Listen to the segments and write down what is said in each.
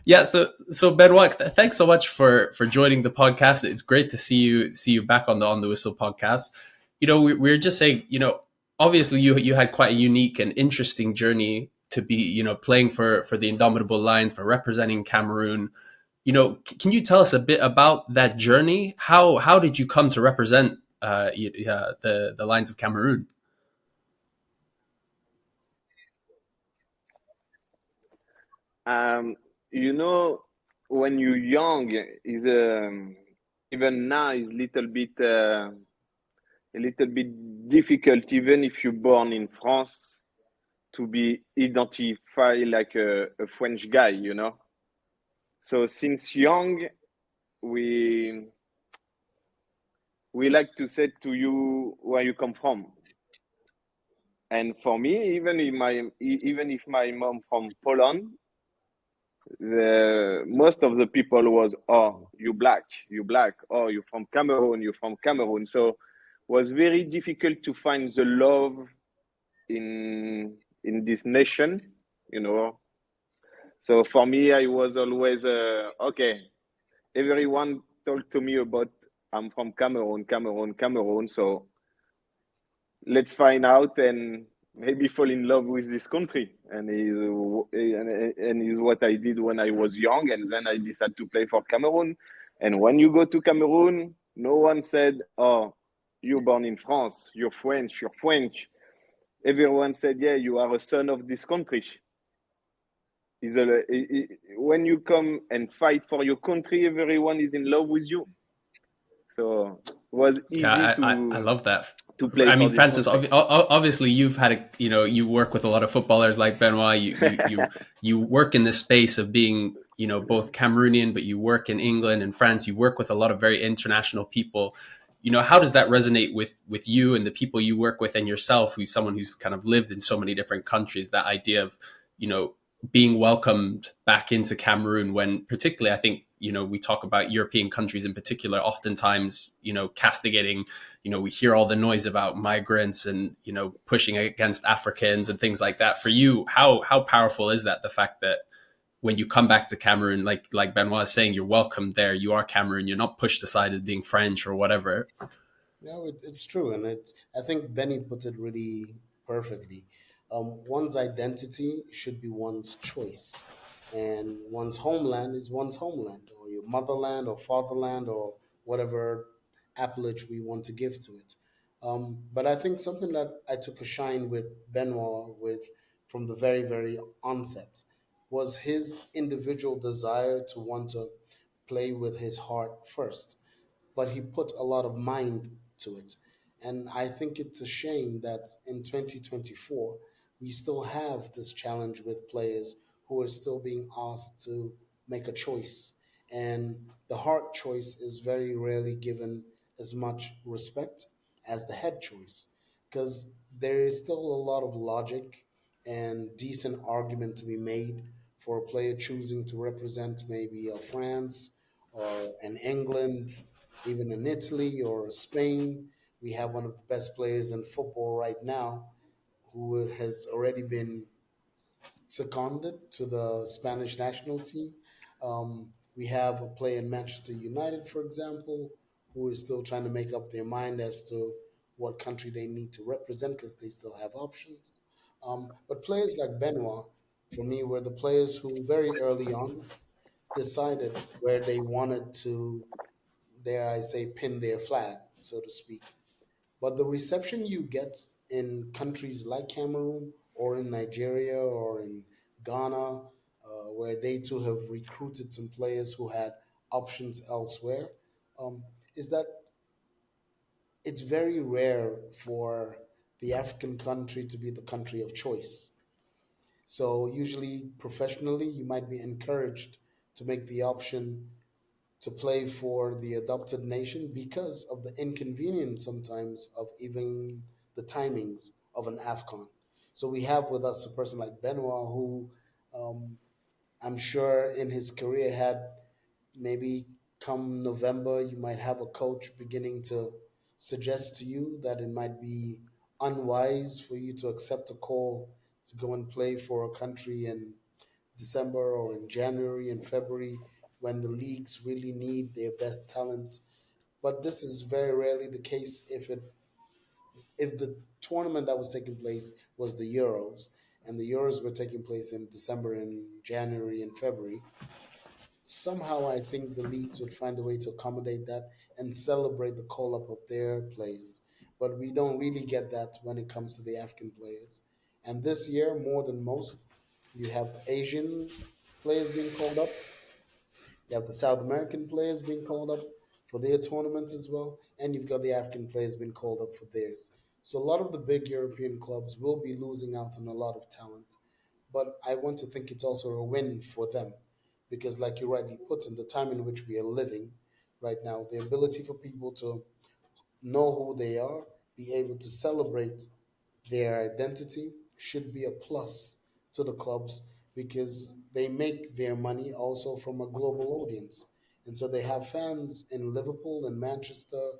Yeah, so Benoit, thanks so much for joining the podcast. It's great to see you back on the Whistle podcast. We were just saying, obviously you had quite a unique and interesting journey to be, playing for the Indomitable Lions, for representing Cameroon. Can you tell us a bit about that journey? How did you come to represent the Lions of Cameroon? Um, you know, when you're young, is even now is a little bit difficult, even if you're born in France, to be identified like a French guy. So since young, we we like to say to you where you come from. And for me, even if my mom from Poland, the most of the people was, oh, you black, oh, you from Cameroon. So was very difficult to find the love in this nation, you know. So for me, I was always okay. Everyone told to me about I'm from Cameroon. So let's find out and maybe fall in love with this country. And is what I did when I was young, and then I decided to play for Cameroon. And when you go to Cameroon, no one said, "Oh, you're born in France. You're French. You're French." Everyone said, "Yeah, you are a son of this country." When you come and fight for your country, everyone is in love with you. So it was easy Yeah, I love that. to play I for mean, this Francis, country. obviously you've had you work with a lot of footballers like Benoit. You work in this space of being, both Cameroonian, but you work in England and France. You work with a lot of very international people. How does that resonate with you and the people you work with and yourself, who's someone who's kind of lived in so many different countries? That idea of, being welcomed back into Cameroon, when particularly I think, we talk about European countries in particular, oftentimes, castigating, we hear all the noise about migrants and, pushing against Africans and things like that. For you, how powerful is that? The fact that when you come back to Cameroon, like Benoit is saying, you're welcome there. You are Cameroon. You're not pushed aside as being French or whatever. No, it's true, and I think Benny put it really perfectly. One's identity should be one's choice, and one's homeland is one's homeland, or your motherland, or fatherland, or whatever appellage we want to give to it. But I think something that I took a shine with Benoit with from the very onset was his individual desire to want to play with his heart first, but he put a lot of mind to it. And I think it's a shame that in 2024, we still have this challenge with players who are still being asked to make a choice. And the heart choice is very rarely given as much respect as the head choice, because there is still a lot of logic and decent argument to be made for a player choosing to represent maybe a France or an England, even in Italy or Spain. We have one of the best players in football right now who has already been seconded to the Spanish national team. We have a player in Manchester United, for example, who is still trying to make up their mind as to what country they need to represent because they still have options. But players like Benoit, for me, were the players who very early on decided where they wanted to, dare I say, pin their flag, so to speak. But the reception you get in countries like Cameroon or in Nigeria or in Ghana, where they too have recruited some players who had options elsewhere, um, is that it's very rare for the African country to be the country of choice. So, usually, professionally, you might be encouraged to make the option to play for the adopted nation because of the inconvenience sometimes of even the timings of an Afcon. So we have with us a person like Benoit who um, I'm sure in his career had maybe come November, you might have a coach beginning to suggest to you that it might be unwise for you to accept a call to go and play for a country in December or in January and February when the leagues really need their best talent. But this is very rarely the case if the tournament that was taking place was the Euros, and the Euros were taking place in December and January and February. Somehow I think the leagues would find a way to accommodate that and celebrate the call up of their players. But we don't really get that when it comes to the African players. And this year, more than most, you have Asian players being called up, you have the South American players being called up for their tournaments as well, and you've got the African players being called up for theirs. So a lot of the big European clubs will be losing out on a lot of talent. But I want to think it's also a win for them because, like you rightly put, in the time in which we are living right now, the ability for people to know who they are, be able to celebrate their identity should be a plus to the clubs because they make their money also from a global audience. And so they have fans in Liverpool and Manchester,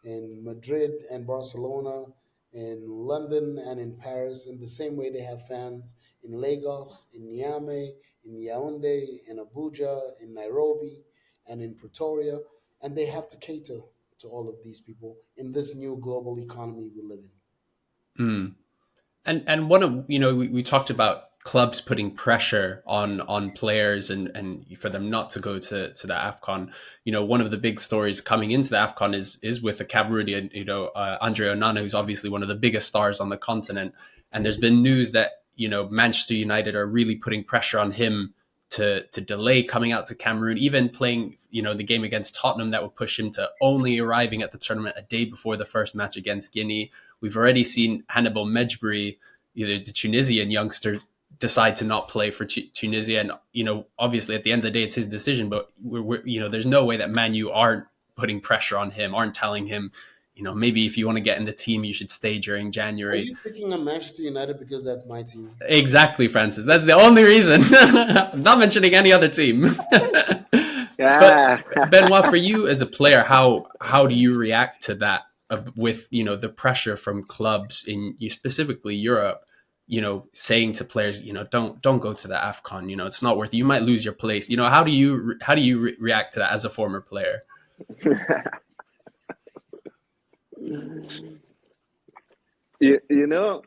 in Madrid and Barcelona, in London and in Paris, in the same way they have fans in Lagos, in Niamey, in Yaoundé, in Abuja, in Nairobi, and in Pretoria. And they have to cater to all of these people in this new global economy we live in. Mm. And one of, we talked about clubs putting pressure on players and for them not to go to the Afcon. One of the big stories coming into the Afcon is with the Cameroonian, Andre Onana, who's obviously one of the biggest stars on the continent. And there's been news that, Manchester United are really putting pressure on him to delay coming out to Cameroon, even playing, the game against Tottenham that would push him to only arriving at the tournament a day before the first match against Guinea. We've already seen Hannibal Mejbri, the Tunisian youngster, decide to not play for Tunisia. And, obviously at the end of the day, it's his decision, but there's no way that Man U aren't putting pressure on him, aren't telling him, maybe if you want to get in the team, you should stay during Are January. you picking on Manchester United because that's my team? Exactly, Francis. That's the only reason. I'm not mentioning any other team. Yeah. But Benoit, for you as a player, how do you react to that with the pressure from clubs in specifically Europe, saying to players, don't go to the Afcon, it's not worth it. You might lose your place. How do you react to that as a former player? you know,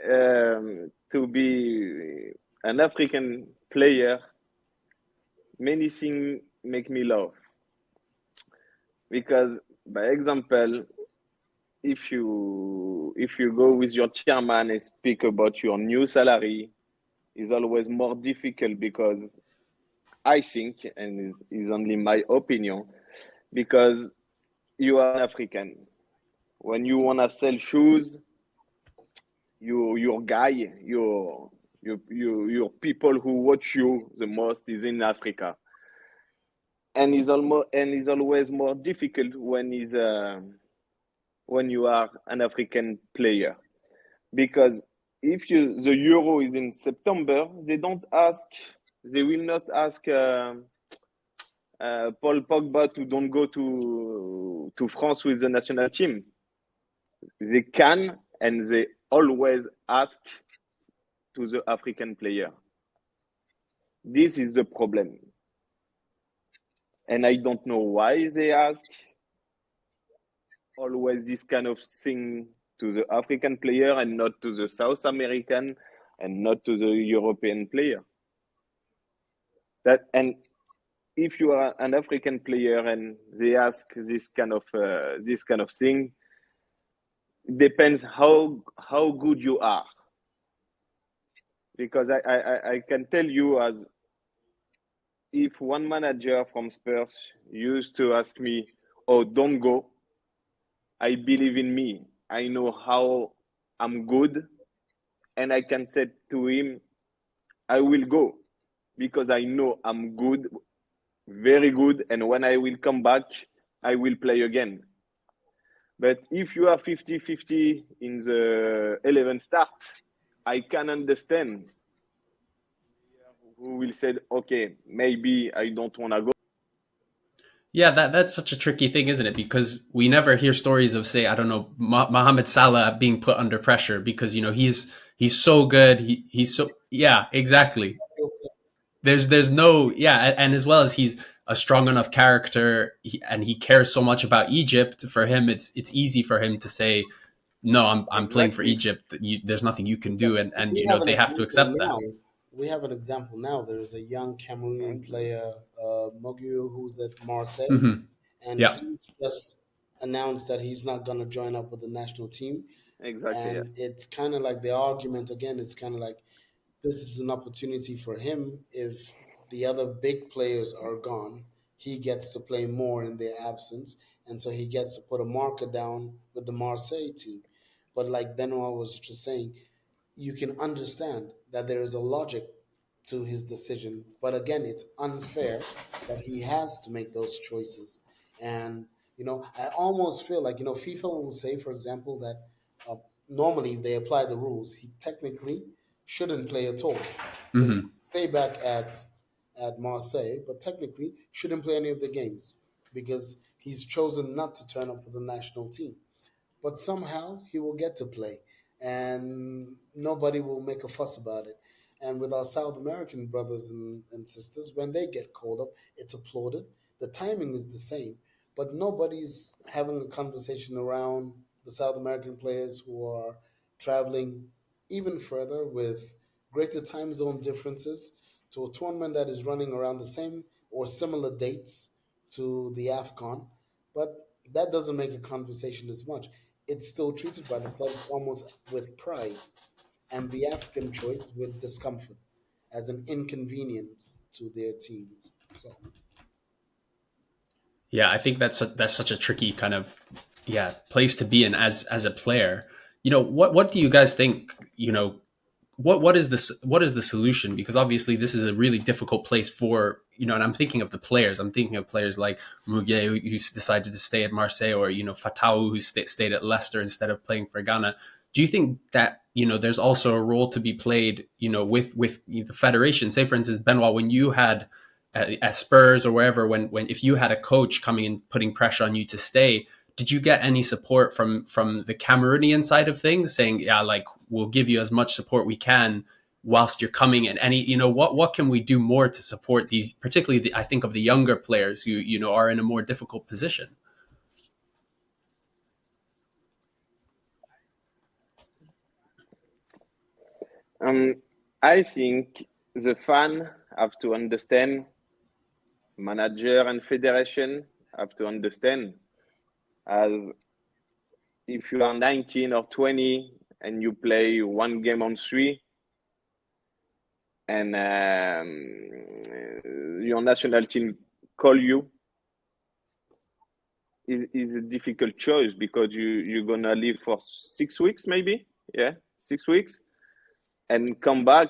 to be an African player, many things make me laugh. Because, by example, if you go with your chairman and speak about your new salary, is always more difficult because I think, and is only my opinion, because you are an African. When you wanna sell shoes, your guy, your people who watch you the most is in Africa, and is always more difficult when you are an African player, because if the Euro is in September, they will not ask Paul Pogba to don't go to France with the national team. They can, and they always ask to the African player. This is the problem. And I don't know why they ask always this kind of thing to the African player and not to the South American and not to the European player. And if you are an African player and they ask this kind of thing, it depends how good you are. Because I can tell you, as if one manager from Spurs used to ask me, "Oh, don't go," I believe in me. I know how I'm good, and I can say to him, "I will go," because I know I'm good, very good, and when I will come back, I will play again. But if you are 50-50 in the 11 start, I can understand who will say, "Okay, maybe I don't want to go." Yeah, that's such a tricky thing, isn't it? Because we never hear stories of, say, I don't know, Mohamed Salah being put under pressure because he's so good. He's so, yeah, exactly. There's no, yeah, and as well as he's a strong enough character, and he cares so much about Egypt. For him, it's easy for him to say, no, I'm playing for Exactly. Egypt. There's nothing you can Yeah, do, and we have an they have to example accept that. now. We have an example now. There's a young Cameroonian player, Mogu, who's at Marseille, Hmm. and Yeah. he's just announced that he's not going to join up with the national team. Exactly. Yeah. And it's kind of like the argument again. It's kind of like this is an opportunity for him. If the other big players are gone, he gets to play more in their absence, and so he gets to put a marker down with the Marseille team. But like Benoit was just saying, you can understand that there is a logic to his decision, but again, it's unfair that he has to make those choices. And I almost feel like FIFA will say, for example, that uh, normally if they apply the rules, he technically shouldn't play at all. So he can Hmm. stay back at Marseille, but technically shouldn't play any of the games because he's chosen not to turn up for the national team, but somehow he will get to play and nobody will make a fuss about it. And with our South American brothers and sisters, when they get called up, it's applauded. The timing is the same, but nobody's having a conversation around the South American players who are traveling even further with greater time zone differences to a tournament that is running around the same or similar dates to the Afcon. But that doesn't make a conversation as much. It's still treated by the clubs almost with pride, and the African choice with discomfort as an inconvenience to their teams. So Yeah, I think that's such a tricky kind of, yeah, place to be in as a player. What do you guys think? What is this? What is the solution? Because obviously this is a really difficult place for, and I'm thinking of the players. I'm thinking of players like Muguet, who's decided to stay at Marseille, or Fatau, who stayed at Leicester instead of playing for Ghana. Do you think that there's also a role to be played, with the federation? Say, for instance, Benoit, when you had at Spurs or wherever, when if you had a coach coming and putting pressure on you to stay, did you get any support from the Cameroonian side of things, saying, yeah, like, we'll give you as much support we can whilst you're coming? And any, what can we do more to support these, particularly I think of the younger players who are in a more difficult position? Um, I think the fan have to understand, manager and federation have to understand, as if you are 19 or 20 and you play one game on three, and your national team call you, is a difficult choice because you're gonna leave for 6 weeks, maybe, yeah, 6 weeks, and come back,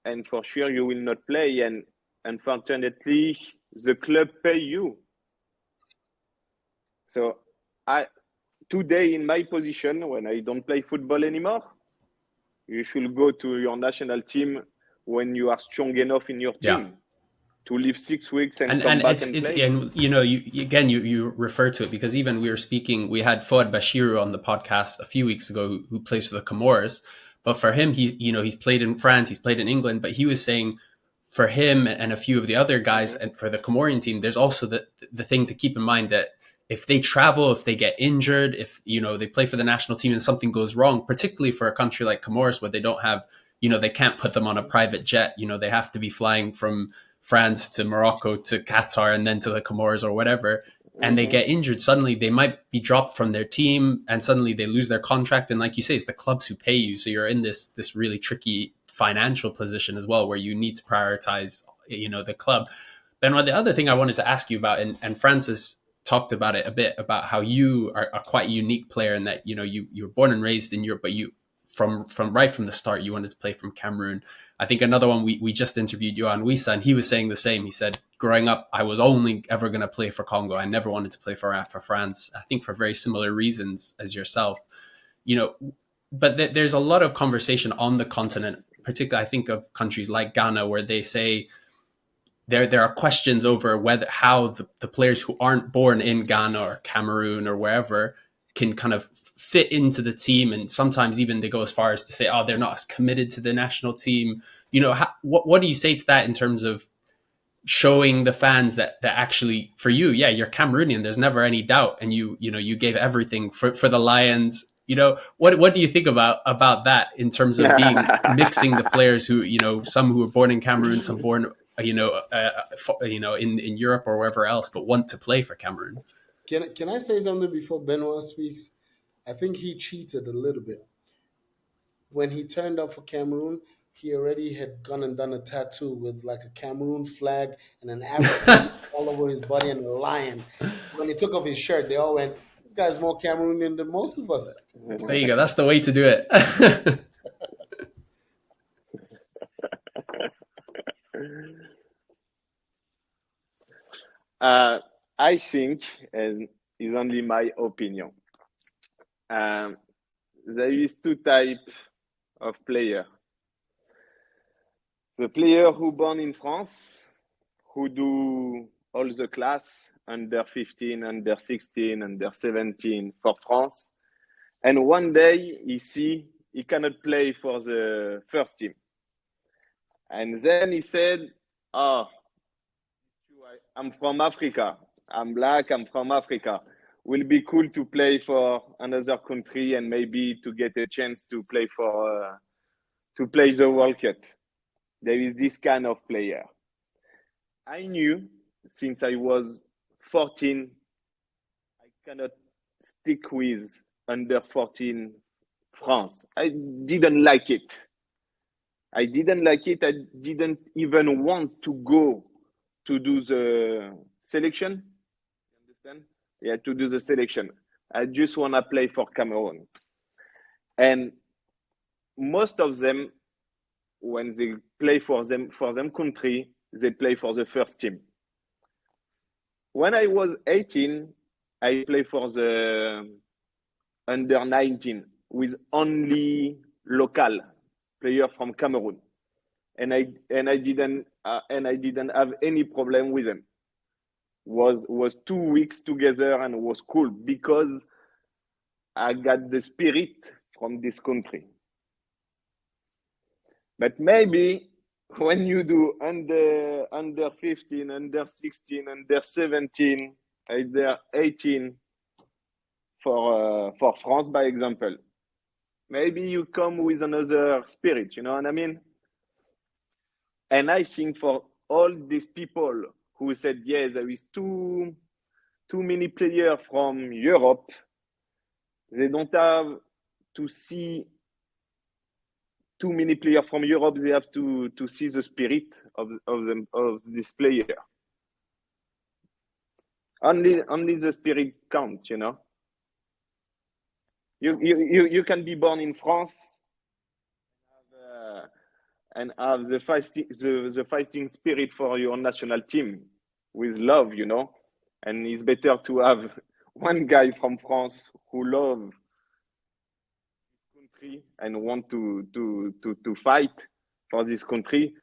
and for sure you will not play, and unfortunately the club pay you. So I today, in my position, when I don't play football anymore, you should go to your national team when you are strong enough in your Yeah. team to live 6 weeks and come And back it's and it's play. and you refer to it because even we had Fouad Bashiru on the podcast a few weeks ago, who plays for the Comores. But for him, he's played in France, he's played in England, but he was saying, for him and a few of the other guys, Mm-hmm. and for the Comorian team, there's also the thing to keep in mind that if they travel, if they get injured, if they play for the national team and something goes wrong, particularly for a country like Comoros where they don't have, they can't put them on a private jet. They have to be flying from France to Morocco to Qatar and then to the Comores or whatever, and they Mm-hmm. get injured, suddenly they might be dropped from their team, and suddenly they lose their contract. And like you say, it's the clubs who pay you, so you're in this really tricky financial position as well, where you need to prioritize the club. Benoit, the other thing I wanted to ask you about, and Francis talked about it a bit, about how you are quite a unique player in that you were born and raised in Europe, but you from right from the start you wanted to play from Cameroon. I think another one, we just interviewed Johan Wissa, and he was saying the same. He said, growing up, I was only ever going to play for Congo. I never wanted to play for France. I think for very similar reasons as yourself. You know, but there's a lot of conversation on the continent, particularly I think of countries like Ghana, where they say there are questions over how the players who aren't born in Ghana or Cameroon or wherever can kind of fit into the team, and sometimes even they go as far as to say, oh, they're not as committed to the national team. What do you say to that in terms of showing the fans that actually for you, yeah, you're Cameroonian, there's never any doubt, and you gave everything for the Lions. What do you think about that in terms of mixing the players who, some who were born in Cameroon, some born in Europe or wherever else, but want to play for Cameroon? Can I say something before Benoit speaks? I think he cheated a little bit. When he turned up for Cameroon, he already had gone and done a tattoo with like a Cameroon flag and an African all over his body and a lion. When he took off his shirt, they all went, "This guy's more Cameroonian than most of us." There you go. That's the way to do it. I think, and is only my opinion, there is two types of player. The player who born in France, who do all the class, under 15, under 16, under 17 for France. And one day he see he cannot play for the first team. And then he said, oh, I'm from Africa. I'm black, I'm from Africa. Will be cool to play for another country and maybe to get a chance to play the World Cup. There is this kind of player. I knew since I was 14, I cannot stick with under 14 France. I didn't like it. I didn't even want to go to do the selection. You understand? Yeah, to do the selection. I just want to play for Cameroon. And most of them, when they play for them country, they play for the first team. When I was 18, I played for the under 19 with only local player from Cameroon, and I didn't have any problem with them. Was 2 weeks together and was cool because I got the spirit from this country. But maybe when you do under 15, under 16, under 17, under 18 for France, by example, maybe you come with another spirit, you know what I mean? And I think for all these people who said, yes, there is too many players from Europe, they don't have to see too many players from Europe. They have to see the spirit of this player. Only the spirit counts, you know. You can be born in France and have the fighting spirit for your national team with love, you know. And it's better to have one guy from France who loves country and want to fight for this country.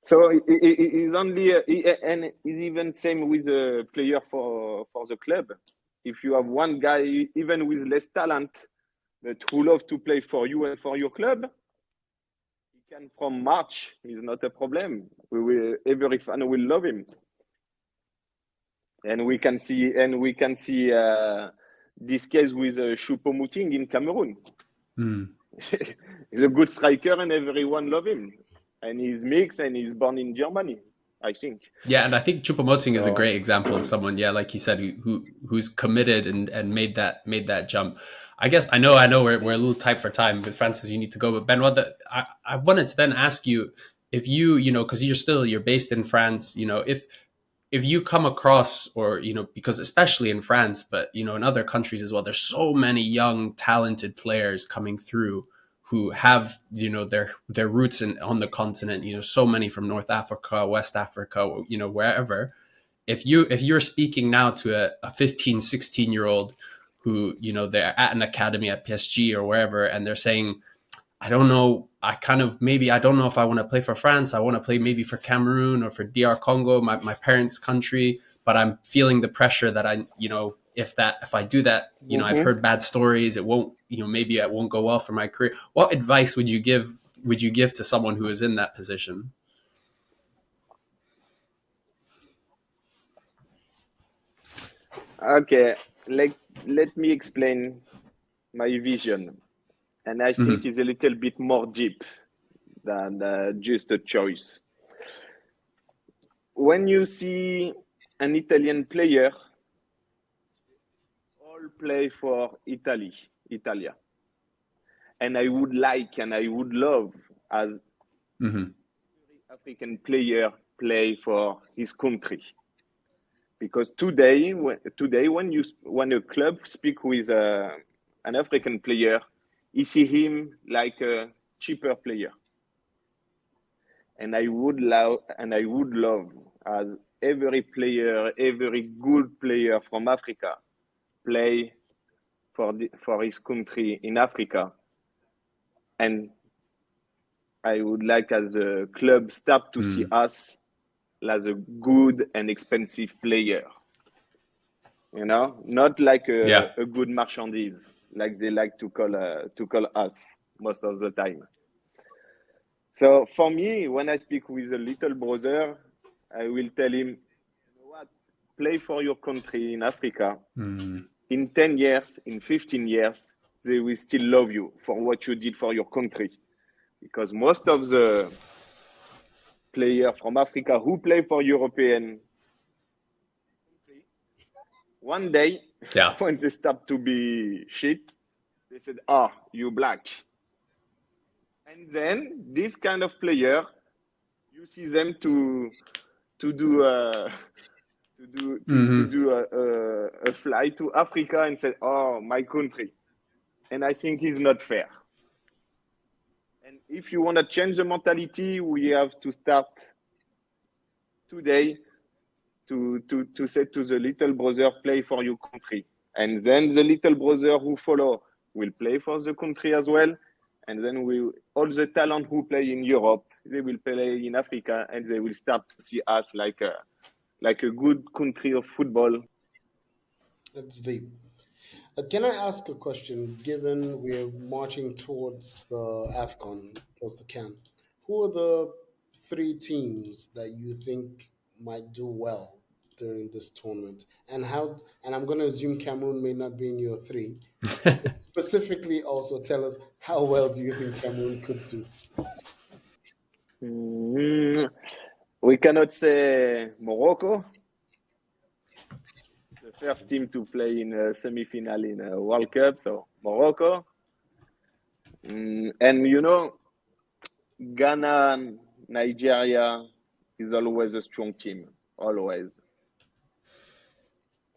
So it's only and it's even same with a player for the club. If you have one guy, even with less talent, but who love to play for you and for your club, he can from March. Is not a problem. Every fan will love him, and we can see this case with Choupo-Moting in Cameroon. He's a good striker, and everyone love him. And he's mixed, and he's born in Germany, I think. Yeah, and I think Choupo-Moting is a great example of someone, yeah, like you said, who's committed and made that jump. I guess I know we're a little tight for time, but Francis, you need to go. But Benoit, I wanted to then ask you if you know, because you're based in France, you know, if you come across, or, you know, because especially in France, but, you know, in other countries as well, there's so many young, talented players coming through who have, you know, their roots on the continent, you know, so many from North Africa, West Africa, you know, wherever. If you're speaking now to a 15, 16-year-old who, you know, they're at an academy at PSG or wherever, and they're saying, I don't know I kind of, maybe I don't know if I want to play for France. I want to play maybe for Cameroon or for DR Congo, my parents' country. But I'm feeling the pressure that if I do that, I've Mm-hmm. heard bad stories. It won't, maybe it won't go well for my career. What advice would you give to someone who is in that position? Okay, let me explain my vision, and I think Mm-hmm. it's a little bit more deep than just a choice. When you see an Italian player, all play for Italia, and I would love as Mm-hmm. African player play for his country. Because today when a club speak with an African player, he see him like a cheaper player, and I would love as every good player from Africa play for his country in Africa, and I would like as a club start to see Mm. us as a good and expensive player. Not like Yeah. a good marchandise, like they like to call us most of the time. So for me, when I speak with a little brother, I will tell him, you know what, play for your country in Africa. Mm. In 10 years, in 15 years, they will still love you for what you did for your country. Because most of the players from Africa who play for European country, one day, Yeah. when they start to be shit, they said, "Ah, you black." And then this kind of player, you see them to do to Mm-hmm. do a flight to Africa and say, "Oh, my country." And I think it's not fair. And if you want to change the mentality, we have to start today to say to the little brother, play for your country. And then the little brother who follow will play for the country as well. And then all the talent who play in Europe, they will play in Africa, and they will start to see us like a good country of football. That's deep. Can I ask a question? Given we're marching towards the Afcon, towards the CAN, who are the three teams that you think might do well during this tournament? And how? And I'm going to assume Cameroon may not be in your three. Specifically, also tell us how well do you think Cameroon could do? Mm, we cannot say Morocco, the first team to play in a semi-final in a World Cup, so Morocco. And Ghana, Nigeria is always a strong team, always.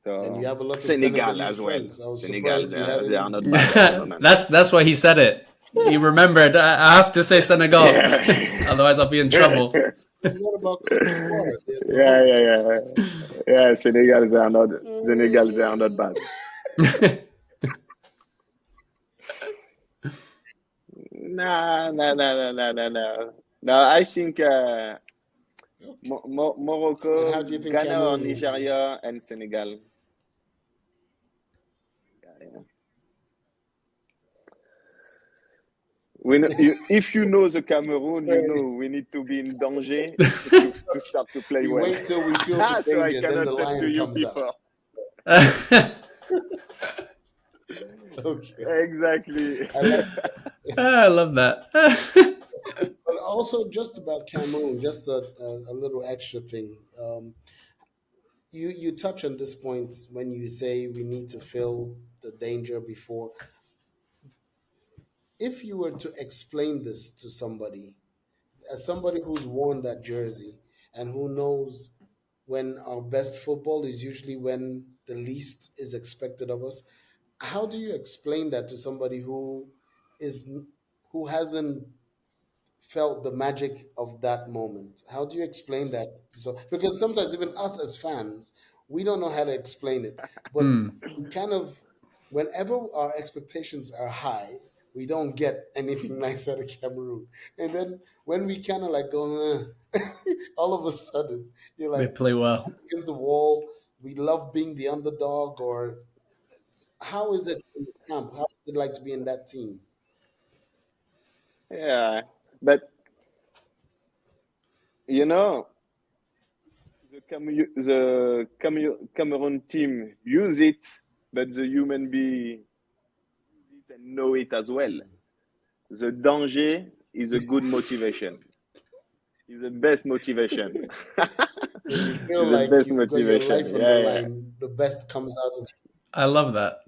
And you So have a lot of Senegal Senegalese as well. friends. I was Senegal, surprised you had they any are not bad at the moment. That's why he said it. He remembered. I have to say Senegal, Yeah. otherwise I'll be in trouble. What about Cote d'Ivoire? They're the Yeah, yeah, hosts. yeah. Yeah, Senegal, they are not Mm, bad. No, no, no, no, no, no, no. No, I think okay. And Morocco, how do you think Ghana or Cameroon will do? Nigeria and Senegal. Yeah. If you know the Cameroon, you Hey, know we need to be in danger to start to play we well. wait till we feel the So I danger, then the cannot say to lion you comes out. before. Okay, Exactly. I like. I love that. But also, just about Cameroon, just a little extra thing. You touch on this point when you say we need to feel the danger before. If you were to explain this to somebody, as somebody who's worn that jersey and who knows when our best football is usually when the least is expected of us, how do you explain that to somebody is who hasn't felt the magic of that moment? How do you explain that because sometimes even us as fans, we don't know how to explain it, but Hmm. we kind of, whenever our expectations are high, we don't get anything nice out of Cameroon. And then when we kind of like go, all of a sudden you're They like play well. against the wall. We love being the underdog. Or how is it in the camp? How is it like to be in that team? Yeah, but you know, Cameroon team use it, but the human being use it and know it as well. The danger is a good motivation. Is the best motivation. So when you feel Is the like best you've got your motivation. life on the Yeah, yeah. line, the best comes out of I love that.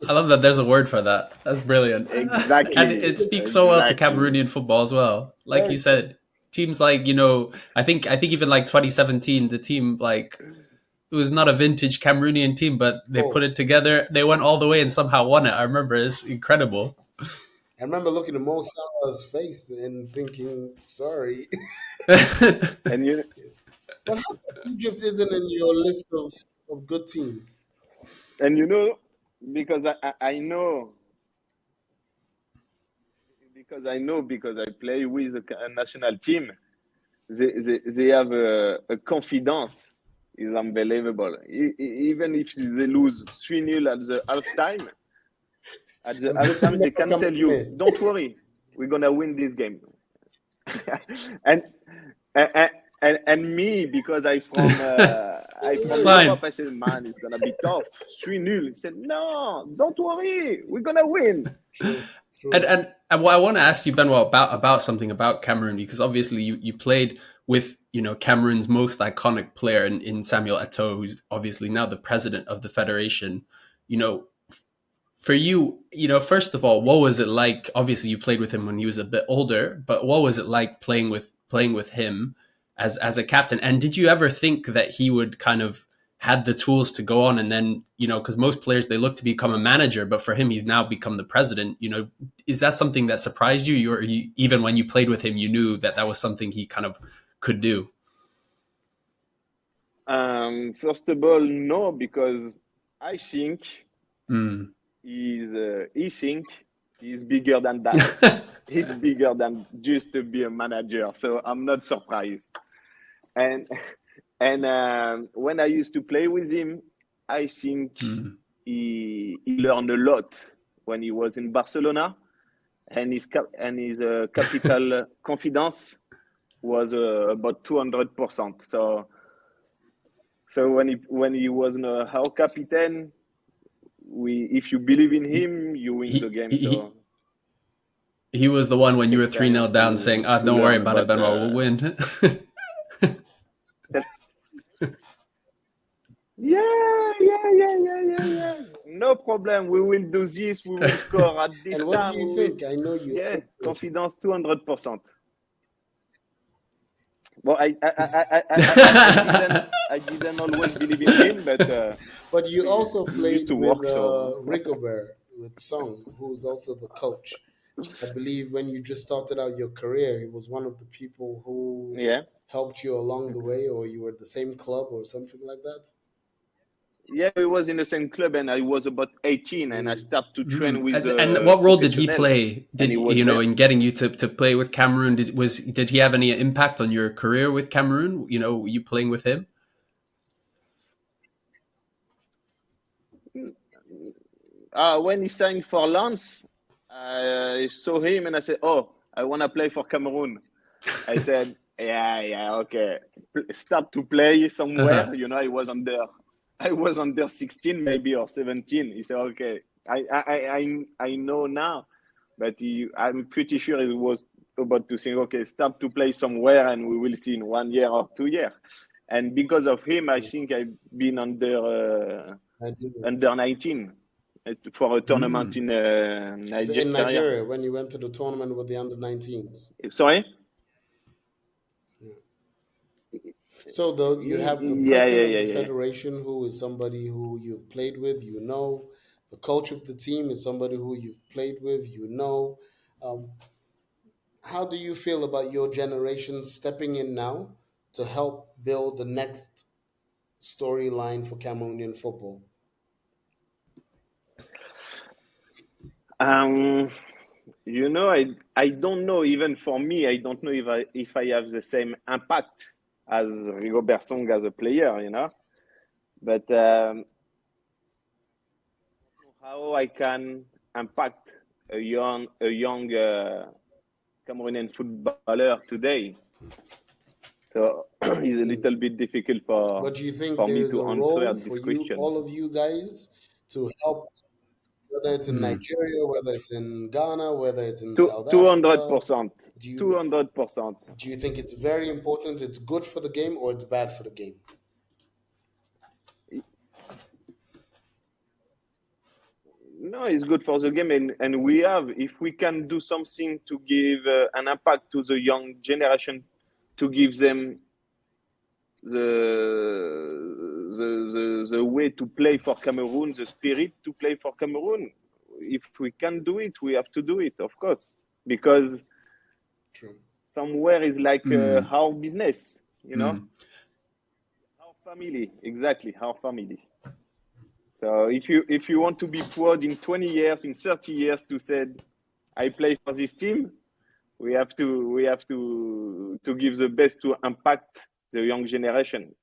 I love that there's a word for that. That's brilliant. And Exactly. it speaks so well to Exactly. Cameroonian football as well. Like very you true. said, teams like, I think even like 2017, the team like it was not a vintage Cameroonian team, but they put Oh, it together. They went all the way and somehow won it. I remember it's incredible. I remember looking at Mo Salah's face and thinking, sorry. And you But how come Egypt isn't in your list of good teams? and you know because I know because I play with a national team. They have a confidence is unbelievable. Even if they lose 3-0 at the And half this will time they never can come tell to you, me. "Don't worry, we're gonna win this game." and and, and me because I It's from fine. Europe, I said, "Man, it's gonna be tough." 3-0. He said, "No, don't worry, we're gonna win." True, And true. and what I want to ask you, Benoit, about something about Cameroon, because obviously you played with Cameroon's most iconic player in Samuel Eto'o, who's obviously now the president of the federation. You know, for you, first of all, what was it like? Obviously, you played with him when he was a bit older, but what was it like playing with him as a captain? And did you ever think that he would kind of had the tools to go on and then because most players they look to become a manager, but for him he's now become the president. Is that something that surprised you? Even when you played with him, you knew that that was something he kind of could do. First of all, no, because I think Mm. he think he's bigger than that. He's bigger than just to be a manager. So I'm not surprised. And when I used to play with him, I think Mm. he learned a lot when he was in Barcelona, and his capital confidence was about 200%. So when he was our captain, if you believe in he, him, you win the he, game. he, So he was the one it when you were takes 3-0 time down saying, to don't worry learn about it, about. Benoit, we'll win. Yeah, yeah, yeah, yeah, yeah, yeah. No problem. We will do this. We will score at this And what do time. you We will. think? I know you Yeah, also, confidence 200%. Well, I didn't always believe in him, but but you also he used played to with work. So Rigobert, with Song, who's also the coach. I believe when you just started out your career, he was one of the people who yeah, helped you along the way, or you were at the same club or something like that. yeah. We was in the same club, and I was about 18, and I Mm. started to train with And what role did he professional, play? and Did he was there. in getting you to play with Cameroon? Did he have any impact on your career with Cameroon? You playing with him? When he signed for Lens, I saw him and I said, "Oh, I want to play for Cameroon." I said, "Yeah, yeah, okay. Start to play somewhere." Uh-huh. I was under 16 maybe or 17. He said, "Okay, I know now," but I'm pretty sure he was about to say, "Okay, start to play somewhere, and we will see in 1 year or 2 years." And because of him, I think I've been I do. under 19 for a tournament Mm. in So in Nigeria. Nigeria, when you went to the tournament with the under 19s. Sorry? So though you have the Yeah, president yeah, of yeah, the yeah, yeah. federation, who is somebody who you've played with, you know. The coach of the team is somebody who you've played with, you know. Um, how do you feel about your generation stepping in now to help build the next storyline for Cameroonian football? Um, You know, I don't know. Even for me, I don't know if I have the same impact as Rigobert Song as a player. You know, but how I can impact a young Cameroonian footballer today. So it's a little bit difficult But do you think for me there's to a answer role at for this you, question. all of you guys, to help, whether it's in Nigeria, whether it's in Ghana, whether it's in South Africa? 200%. Do you 200%. do you think it's very important, it's good for the game, or it's bad for the game? No, it's good for the game, and we have, if we can do something to give an impact to the young generation, to give them the way to play for Cameroon, the spirit to play for Cameroon. If we can do it, we have to do it, of course, because True. somewhere is like our business, you know, our family, exactly, our family. So if you want to be proud in 20 years, in 30 years, to say, I play for this team, we have to give the best to impact the young generation.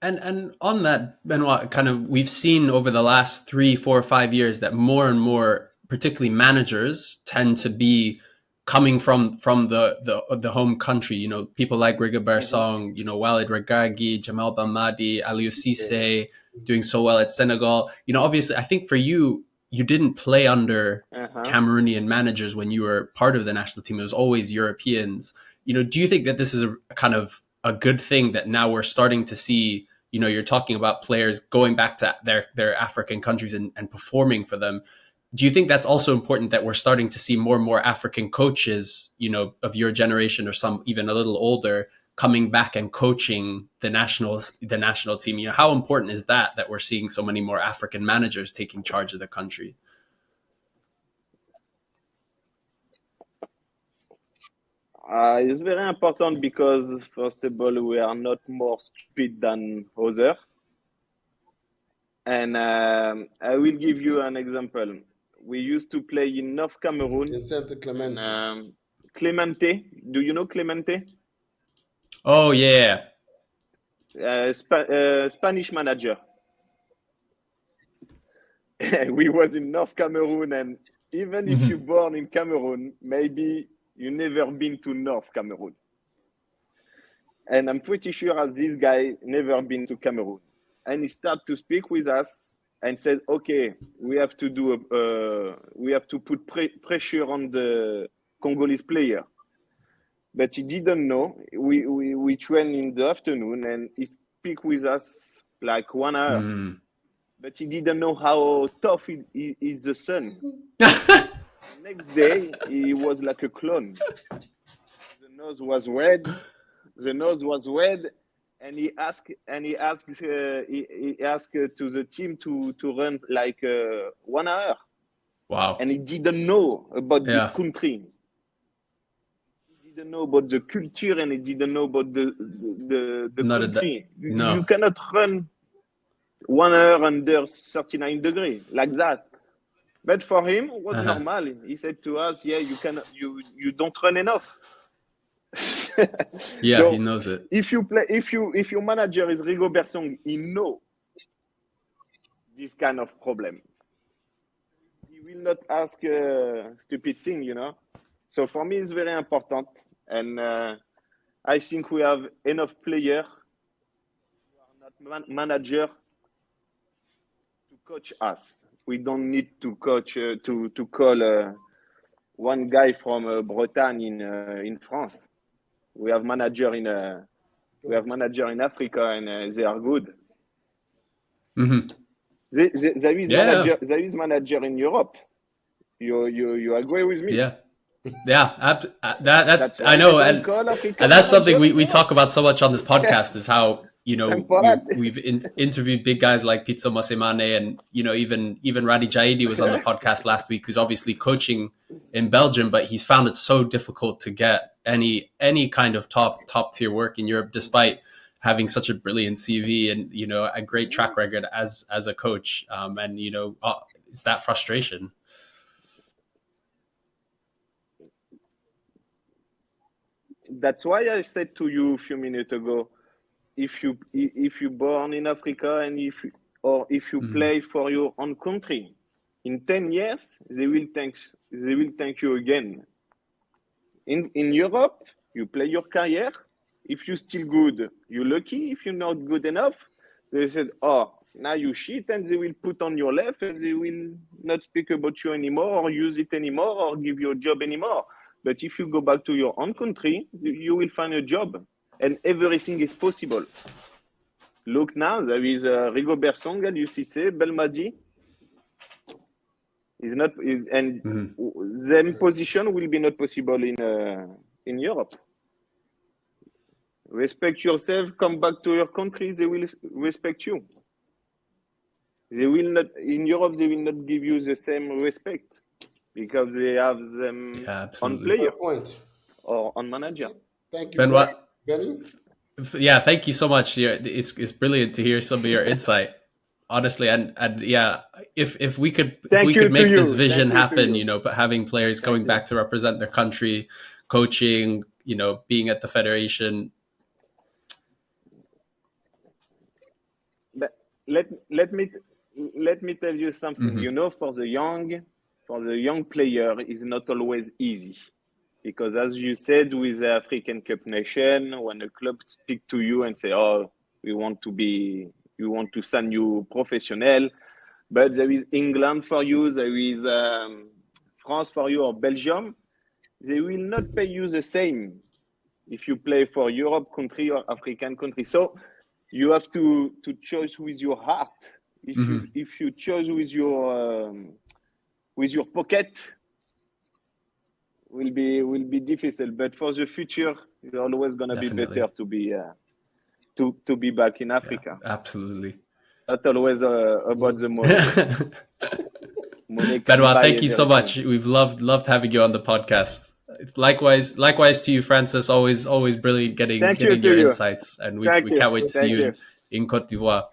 And on that, Benoît, kind of, we've seen over the last 3, 4, 5 years that more and more, particularly managers, tend to be coming from the home country. You know, people like Rigobert Song, you know, Walid Regragui, Jamal Belmadi, Aliou Cisse, doing so well at Senegal. You know, obviously, I think for you, you didn't play under Cameroonian managers when you were part of the national team. It was always Europeans. You know, do you think that this is a kind of a good thing that now we're starting to see, you know, you're talking about players going back to their African countries and performing for them. Do you think that's also important that we're starting to see more and more African coaches, you know, of your generation or some even a little older, coming back and coaching the national team? You know, how important is that we're seeing so many more African managers taking charge of the country? It's very important because, first of all, we are not more stupid than others. And I will give you an example. We used to play in North Cameroon. In Santa Clemente. Clemente. Do you know Clemente? Oh, yeah. Spanish manager. We was in North Cameroon, and even if you're born in Cameroon, maybe you never been to North Cameroon. And I'm pretty sure as this guy never been to Cameroon. And he started to speak with us and said, okay, we have to put pressure on the Congolese player. But he didn't know. We trained in the afternoon, and he speak with us like 1 hour. But he didn't know how tough is the sun. Next day, he was like a clone. The nose was red. And he asked to the team to run like 1 hour. Wow. And he didn't know about this country. He didn't know about the culture, and he didn't know about the country. No. You cannot run 1 hour under 39 degrees like that. But for him, it was normal. He said to us, yeah, you don't run enough. Yeah, so he knows it. If your manager is Rigobert Song, he know this kind of problem. He will not ask a stupid thing, you know. So for me, it's very important, and I think we have enough players who are not manager to coach us. We don't need to coach to call one guy from Bretagne in France. We have manager in Africa, and they are good. There is manager in Europe. You agree with me? Yeah. That I know, and that's something we talk about so much on this podcast is how, you know, we've interviewed big guys like Pitso Mosemane, and, you know, even Radi Jaidi was on the podcast last week, who's obviously coaching in Belgium, but he's found it so difficult to get any kind of top tier work in Europe, despite having such a brilliant CV and, you know, a great track record as a coach. And, you know, it's that frustration. That's why I said to you a few minutes ago, if you born in Africa and if you play for your own country, in 10 years they will thank you again. In Europe, you play your career. If you're still good, you're lucky. If you're not good enough, they said, oh, now you shit, and they will put on your left and they will not speak about you anymore or use it anymore or give you a job anymore. But if you go back to your own country, you will find a job and everything is possible. Look now, there is Rigobert Song at UCC, Belmadi. Them position will be not possible in Europe. Respect yourself, come back to your country, they will respect you. They will not, in Europe, they will not give you the same respect because they have them on player or on manager. Thank you, Benoît. Benny. Yeah, thank you so much. It's brilliant to hear some of your insight, honestly. And yeah, if we could make this vision happen, you know, but having players coming back to represent their country, coaching, you know, being at the federation. But let me tell you something. You know, for the young player, is not always easy. Because as you said, with the African Cup nation, when a club speak to you and say, oh, we want to sign you professional, but there is England for you, there is France for you or Belgium, they will not pay you the same if you play for Europe country or African country. So you have to choose with your heart. If you choose with your pocket, will be difficult, but for the future, it's always going to be better to be back in Africa. Yeah, absolutely. Not always about the money. Benoît, thank you so much. We've loved having you on the podcast. Likewise to you, Francis. Always brilliant getting your insights, and we can't wait to see you in Côte d'Ivoire.